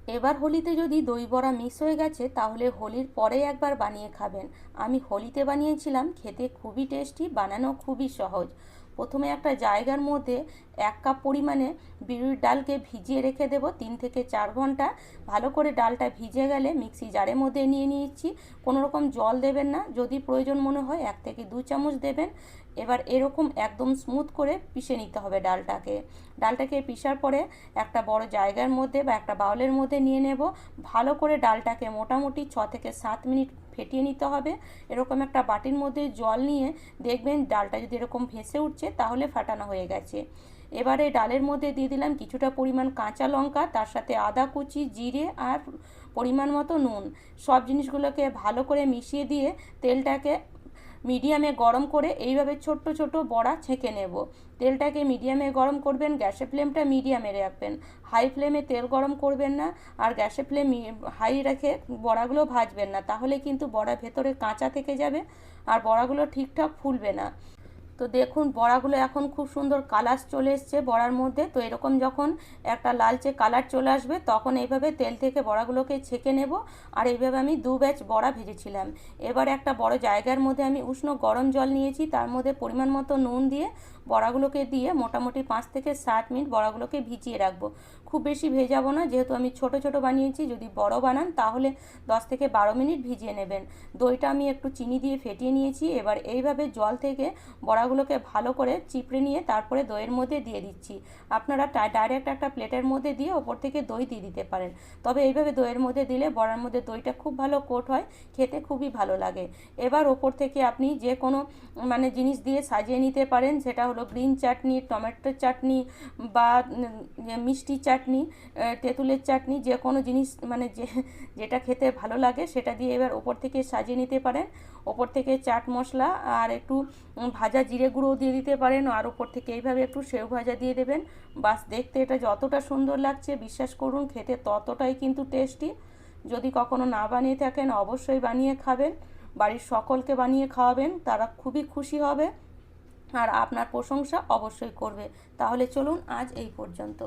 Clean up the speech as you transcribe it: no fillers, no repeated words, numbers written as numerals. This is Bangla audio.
এবার হোলিতে যদি দই বড়া মিস হয়ে গেছে তাহলে হোলির পরে একবার বানিয়ে খাবেন। আমি হোলিতে বানিয়েছিলাম, খেতে খুবই টেস্টি, বানানো খুবই সহজ। প্রথমে একটা জায়গার মধ্যে 1 কাপ পরিমাণে বিউলির ডালকে ভিজিয়ে রেখে দেবো 3 থেকে 4 ঘন্টা। ভালো করে ডালটা ভিজে গেলে মিক্সি জারের মধ্যে নিয়ে নিচ্ছি। কোনো রকম জল দেবেন না, যদি প্রয়োজন মনে হয় 1 থেকে 2 চামচ দেবেন। এবার এরকম একদম স্মুথ করে পিষে নিতে হবে ডালটাকে পিষার পরে একটা বড় জায়গার মধ্যে বা একটা বাউলের মধ্যে নিয়ে নেব। ভালো করে ডালটাকে মোটামুটি 6 থেকে 7 মিনিট ফেটিয়ে নিতে হবে। এরকম একটা বাটির মধ্যে জল নিয়ে দেখবেন ডালটা যদি এরকম ভেসে উঠছে তাহলে ফাটানো হয়ে গেছে। এবারে ডালের মধ্যে দিয়ে দিলাম কিছুটা পরিমাণ কাঁচা লঙ্কা, তার সাথে আদা কুচি, জিরে আর পরিমাণ মতো নুন। সব জিনিসগুলোকে ভালো করে মিশিয়ে দিয়ে তেলটাকে মিডিয়ামে গরম করে এইভাবে ছোট্ট ছোট বড়া ছেঁকে নেব। তেলটাকে মিডিয়ামে গরম করবেন, গ্যাসের ফ্লেমটা মিডিয়ামে রাখবেন, হাই ফ্লেমে তেল গরম করবেন না। আর গ্যাসের ফ্লেম হাই রেখে বড়াগুলো ভাজবেন না, তাহলে কিন্তু বড়া ভেতরে কাঁচা থেকে যাবে আর বড়াগুলো ঠিকঠাক ফুলবে না। তো দেখুন বড়াগুলো এখন খুব সুন্দর কালার চলে এসছে বড়ার মধ্যে। তো এরকম যখন একটা লালচে কালার চলে আসবে তখন এইভাবে তেল থেকে বড়াগুলোকে ছেঁকে নেব। আর এইভাবে আমি 2 ব্যাচ বড়া ভেজেছিলাম। এবার একটা বড় জায়গার মধ্যে আমি উষ্ণ গরম জল নিয়েছি, তার মধ্যে পরিমাণ মতো নুন দিয়ে বড়াগুলোকে দিয়ে মোটামুটি 5 থেকে 7 মিনিট বড়াগুলোকে ভিজিয়ে রাখবো। খুব বেশি ভেজাবো না, যেহেতু আমি ছোট ছোট বানিয়েছি। যদি বড় বানান তাহলে 10 থেকে 12 মিনিট ভিজিয়ে নেবেন। দইটা আমি একটু চিনি দিয়ে ফেটিয়ে নিয়েছি। এবার এইভাবে জল থেকে বড়াগুলোকে ভালো করে চিপড়ে নিয়ে তারপরে দইয়ের মধ্যে দিয়ে দিচ্ছি। আপনারা ডাইরেক্ট একটা প্লেটের মধ্যে দিয়ে ওপর থেকে দই দিয়ে দিতে পারেন, তবে এইভাবে দইয়ের মধ্যে দিলে বড়ার মধ্যে দইটা খুব ভালো কোট হয়, খেতে খুবই ভালো লাগে। এবার ওপর থেকে আপনি যে কোনো জিনিস দিয়ে সাজিয়ে নিতে পারেন, সেটা হলো গ্রিন চাটনি, টমেটোর চাটনি বা মিষ্টি চাটনি, তেঁতুলের চাটনি, যে কোনো জিনিস যেটা খেতে ভালো লাগে সেটা দিয়ে এবার ওপর থেকে সাজিয়ে নিতে পারেন। ওপর থেকে চাট মশলা আর একটু ভাজা জিরে গুঁড়োও দিয়ে দিতে পারেন, আর ওপর থেকে এইভাবে একটু সেও ভাজা দিয়ে দেবেন। বাস, দেখতে এটা যতটা সুন্দর লাগছে বিশ্বাস করুন খেতে ততটাই কিন্তু টেস্টি। যদি কখনো না বানিয়ে থাকেন অবশ্যই বানিয়ে খাবেন, বাড়ির সকলকে বানিয়ে খাওয়াবেন, তারা খুবই খুশি হবে আর আপনার প্রশংসা অবশ্যই করবে। তাহলে চলুন আজ এই পর্যন্ত।